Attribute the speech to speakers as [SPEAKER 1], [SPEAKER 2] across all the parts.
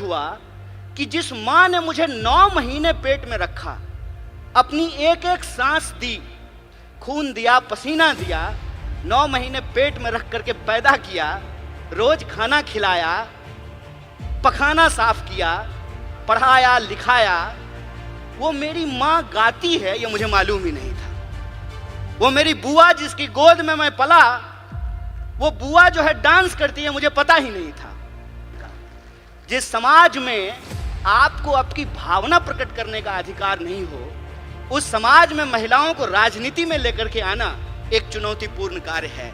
[SPEAKER 1] हुआ कि जिस माँ ने मुझे 9 महीने पेट में रखा, अपनी एक एक सांस दी, खून दिया, पसीना दिया, 9 महीने पेट में रख करके पैदा किया, रोज खाना खिलाया, पखाना साफ किया, पढ़ाया लिखाया, वो मेरी माँ गाती है ये मुझे मालूम ही नहीं था। वो मेरी बुआ जिसकी गोद में मैं पला, वो बुआ जो है डांस करती है मुझे पता ही नहीं था। जिस समाज में आपको आपकी भावना प्रकट करने का अधिकार नहीं हो, उस समाज में महिलाओं को राजनीति में लेकर के आना एक चुनौतीपूर्ण कार्य है।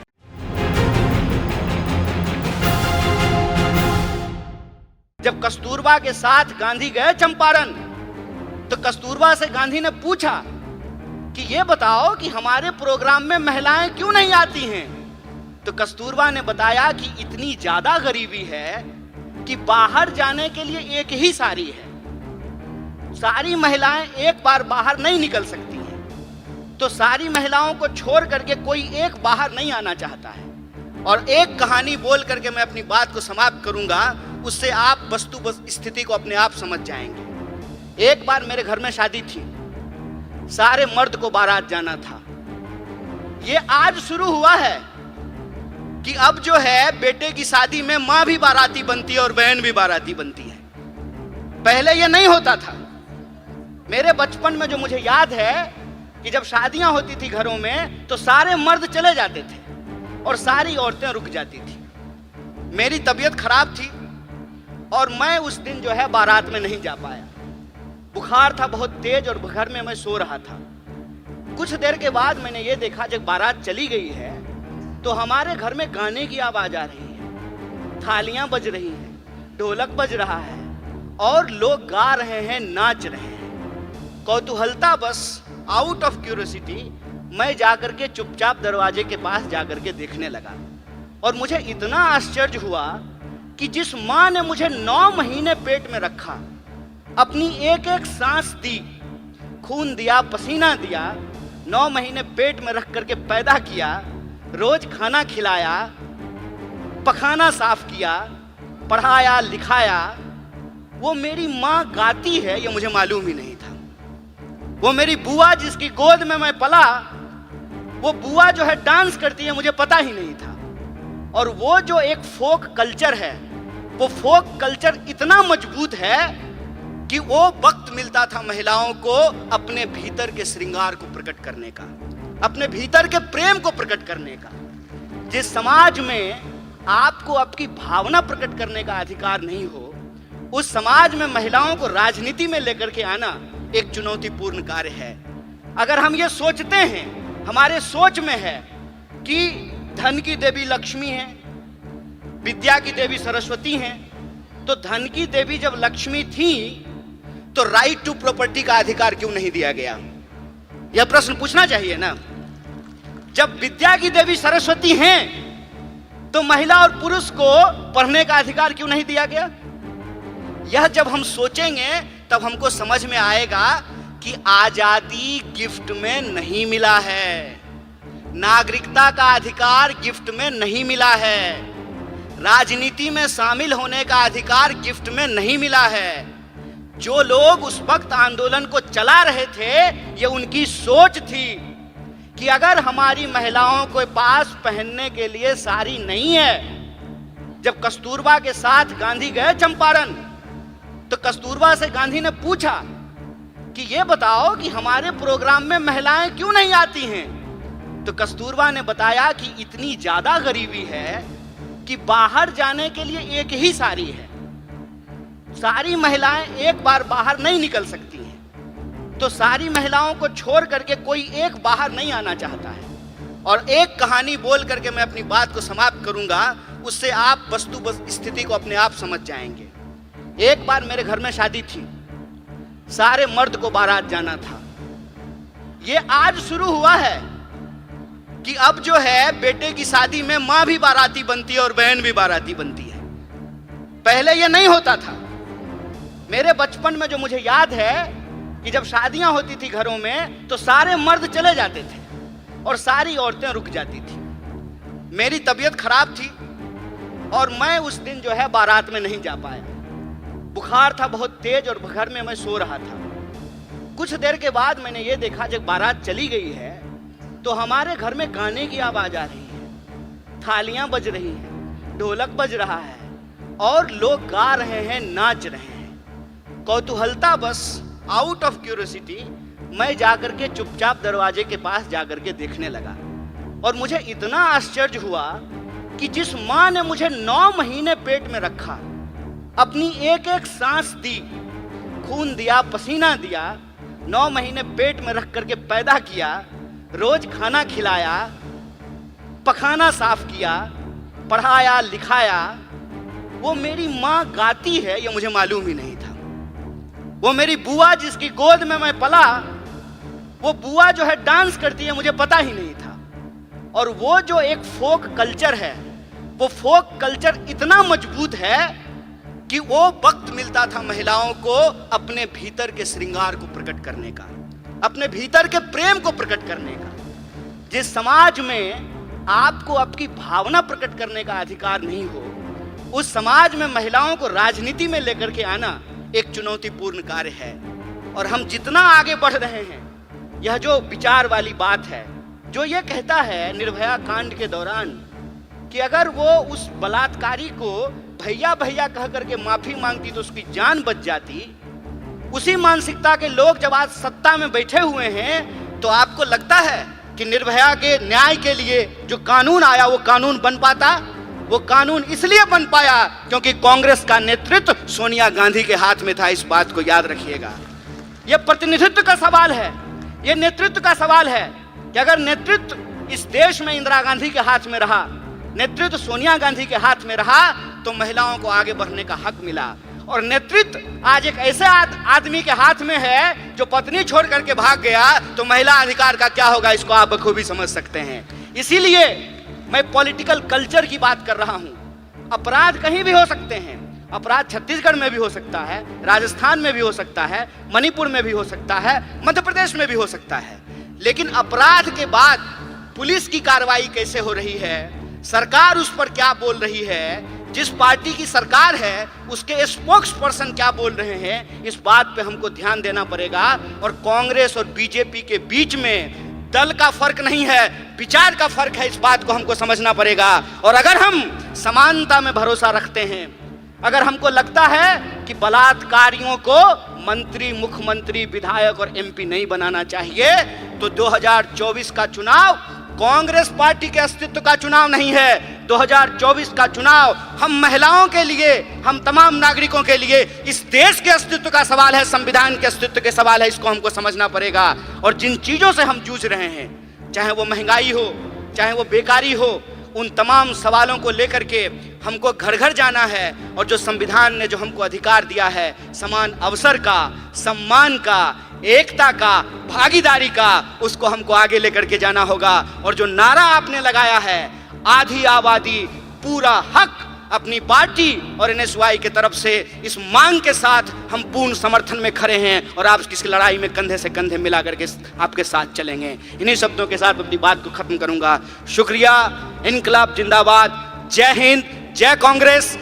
[SPEAKER 1] जब कस्तूरबा के साथ गांधी गए चंपारण, तो कस्तूरबा से गांधी ने पूछा कि ये बताओ कि हमारे प्रोग्राम में महिलाएं क्यों नहीं आती हैं। तो कस्तूरबा ने बताया कि इतनी ज्यादा गरीबी है कि बाहर जाने के लिए एक ही साड़ी है, सारी महिलाएं एक बार बाहर नहीं निकल सकती हैं। तो सारी महिलाओं को छोड़ करके कोई एक बाहर नहीं आना चाहता है। और एक कहानी बोल करके मैं अपनी बात को समाप्त करूंगा, उससे आप वस्तु स्थिति को अपने आप समझ जाएंगे। एक बार मेरे घर में शादी थी, सारे मर्द को बारात जाना था। ये आज शुरू हुआ है कि अब जो है बेटे की शादी में माँ भी बाराती बनती है और बहन भी बाराती बनती है। पहले ये नहीं होता था। मेरे बचपन में जो मुझे याद है कि जब शादियां होती थी घरों में, तो सारे मर्द चले जाते थे और सारी औरतें रुक जाती थी। मेरी तबीयत खराब थी और मैं उस दिन जो है बारात में नहीं जा पाया। बुखार था बहुत तेज और घर में मैं सो रहा था। कुछ देर के बाद मैंने ये देखा, जब बारात चली गई है तो हमारे घर में गाने की आवाज आ रही है, थालियां बज रही हैं, ढोलक बज रहा है और लोग गा रहे हैं, नाच रहे हैं। कौतूहलता बस, आउट ऑफ क्यूरियोसिटी, मैं जाकर के चुपचाप दरवाजे के पास जाकर के देखने लगा। और मुझे इतना आश्चर्य हुआ कि जिस माँ ने मुझे 9 महीने पेट में रखा, अपनी एक एक सांस दी, खून दिया, पसीना दिया, 9 महीने पेट में रख करके पैदा किया, रोज खाना खिलाया, पखाना साफ किया, पढ़ाया लिखाया, वो मेरी माँ गाती है ये मुझे मालूम ही नहीं था। वो मेरी बुआ जिसकी गोद में मैं पला, वो बुआ जो है डांस करती है मुझे पता ही नहीं था। और वो जो एक फोक कल्चर है, वो फोक कल्चर इतना मजबूत है कि वो वक्त मिलता था महिलाओं को अपने भीतर के श्रृंगार को प्रकट करने का, अपने भीतर के प्रेम को प्रकट करने का। जिस समाज में आपको आपकी भावना प्रकट करने का अधिकार नहीं हो, उस समाज में महिलाओं को राजनीति में लेकर के आना एक चुनौतीपूर्ण कार्य है। अगर हम ये सोचते हैं, हमारे सोच में है कि धन की देवी लक्ष्मी है, विद्या की देवी सरस्वती हैं, तो धन की देवी जब लक्ष्मी थी तो राइट टू प्रॉपर्टी का अधिकार क्यों नहीं दिया गया? यह प्रश्न पूछना चाहिए ना। जब विद्या की देवी सरस्वती हैं तो महिला और पुरुष को पढ़ने का अधिकार क्यों नहीं दिया गया? यह जब हम सोचेंगे तब हमको समझ में आएगा कि आजादी गिफ्ट में नहीं मिला है, नागरिकता का अधिकार गिफ्ट में नहीं मिला है, राजनीति में शामिल होने का अधिकार गिफ्ट में नहीं मिला है। जो लोग उस वक्त आंदोलन को चला रहे थे, ये उनकी सोच थी कि अगर हमारी महिलाओं के पास पहनने के लिए साड़ी नहीं है। जब कस्तूरबा के साथ गांधी गए चंपारण, तो कस्तूरबा से गांधी ने पूछा कि ये बताओ कि हमारे प्रोग्राम में महिलाएं क्यों नहीं आती हैं। तो कस्तूरबा ने बताया कि इतनी ज्यादा गरीबी है कि बाहर जाने के लिए एक ही साड़ी है, सारी महिलाएं एक बार बाहर नहीं निकल सकती हैं। तो सारी महिलाओं को छोड़ करके कोई एक बाहर नहीं आना चाहता है। और एक कहानी बोल करके मैं अपनी बात को समाप्त करूंगा, उससे आप वस्तु स्थिति को अपने आप समझ जाएंगे। एक बार मेरे घर में शादी थी, सारे मर्द को बारात जाना था। ये आज शुरू हुआ है कि अब जो है बेटे की शादी में माँ भी बाराती बनती है और बहन भी बाराती बनती है। पहले ये नहीं होता था। मेरे बचपन में जो मुझे याद है कि जब शादियां होती थी घरों में, तो सारे मर्द चले जाते थे और सारी औरतें रुक जाती थी। मेरी तबीयत खराब थी और मैं उस दिन जो है बारात में नहीं जा पाया। बुखार था बहुत तेज और घर में मैं सो रहा था। कुछ देर के बाद मैंने ये देखा, जब बारात चली गई है तो हमारे घर में गाने की आवाज आ रही है, थालियां बज रही हैं, ढोलक बज रहा है और लोग गा रहे हैं, नाच रहे हैं। कौतूहलता बस, आउट ऑफ क्यूरियोसिटी, मैं जाकर के चुपचाप दरवाजे के पास जाकर के देखने लगा और मुझे इतना आश्चर्य हुआ कि जिस माँ ने मुझे 9 महीने पेट में रखा, अपनी एक एक सांस दी, खून दिया, पसीना दिया, 9 महीने पेट में रख करके पैदा किया, रोज खाना खिलाया, पखाना साफ किया, पढ़ाया लिखाया, वो मेरी माँ गाती है ये मुझे मालूम ही नहीं था। वो मेरी बुआ जिसकी गोद में मैं पला, वो बुआ जो है डांस करती है, मुझे पता ही नहीं था। और वो जो एक फोक कल्चर है, वो फोक कल्चर इतना मजबूत है कि वो वक्त मिलता था महिलाओं को अपने भीतर के श्रृंगार को प्रकट करने का, अपने भीतर के प्रेम को प्रकट करने का। जिस समाज में आपको आपकी भावना प्रकट करने का अधिकार नहीं हो, उस समाज में महिलाओं को राजनीति में लेकर के आना एक चुनौतीपूर्ण कार्य है। और हम जितना आगे बढ़ रहे हैं, यह जो विचार वाली बात है, जो ये कहता है निर्भया कांड के दौरान कि अगर वो उस बलात्कारी को भैया भैया कह करके माफी मांगती तो उसकी जान बच जाती, उसी मानसिकता के लोग जब आज सत्ता में बैठे हुए हैं, तो आपको लगता है कि निर्भया के न्याय के लिए जो कानून आया वो कानून बन पाता? वो कानून इसलिए बन पाया क्योंकि कांग्रेस का नेतृत्व सोनिया गांधी के हाथ में था। इस बात को याद रखिएगा। यह प्रतिनिधित्व का सवाल है, यह नेतृत्व का सवाल है कि अगर नेतृत्व इस देश में इंदिरा गांधी के हाथ में रहा, नेतृत्व सोनिया गांधी के हाथ में रहा, तो महिलाओं को आगे बढ़ने का हक मिला। और नेतृत्व आज एक ऐसे आदमी के हाथ में है जो पत्नी छोड़ करके भाग गया, तो महिला अधिकार का क्या होगा, इसको आप बखूबी समझ सकते हैं। इसीलिए मैं पॉलिटिकल कल्चर की बात कर रहा हूं। अपराध कहीं भी हो सकते हैं, अपराध छत्तीसगढ़ में भी हो सकता है, राजस्थान में भी हो सकता है, मणिपुर में भी हो सकता है, मध्य प्रदेश में भी हो सकता है, लेकिन अपराध के बाद पुलिस की कार्रवाई कैसे हो रही है, सरकार उस पर क्या बोल रही है, जिस पार्टी की सरकार है उसके स्पोक्स पर्सन क्या बोल रहे हैं, इस बात पे हमको ध्यान देना पड़ेगा। और कांग्रेस और बीजेपी के बीच में दल का फर्क नहीं है, विचार का फर्क है, इस बात को हमको समझना पड़ेगा। और अगर हम समानता में भरोसा रखते हैं, अगर हमको लगता है कि बलात्कारियों को मंत्री, मुख्यमंत्री, विधायक और एमपी नहीं बनाना चाहिए, तो 2024 का चुनाव कांग्रेस पार्टी के अस्तित्व का चुनाव नहीं है। 2024 का चुनाव हम महिलाओं के लिए, हम तमाम नागरिकों के लिए, इस देश के अस्तित्व का सवाल है, संविधान के अस्तित्व के सवाल है। इसको हमको समझना पड़ेगा। और जिन चीजों से हम जूझ रहे हैं, चाहे वो महंगाई हो, चाहे वो बेकारी हो, उन तमाम सवालों को लेकर के हमको घर घर जाना है। और जो संविधान ने जो हमको अधिकार दिया है, समान अवसर का, सम्मान का, एकता का, भागीदारी का, उसको हमको आगे लेकर के जाना होगा। और जो नारा आपने लगाया है, आधी आबादी पूरा हक, अपनी पार्टी और एनएसवाई के तरफ से इस मांग के साथ हम पूर्ण समर्थन में खड़े हैं और आप किसी लड़ाई में कंधे से कंधे मिला करके आपके साथ चलेंगे। इन्हीं शब्दों के साथ अपनी बात को खत्म करूंगा। शुक्रिया। इनकलाब जिंदाबाद। जय हिंद, जय कांग्रेस।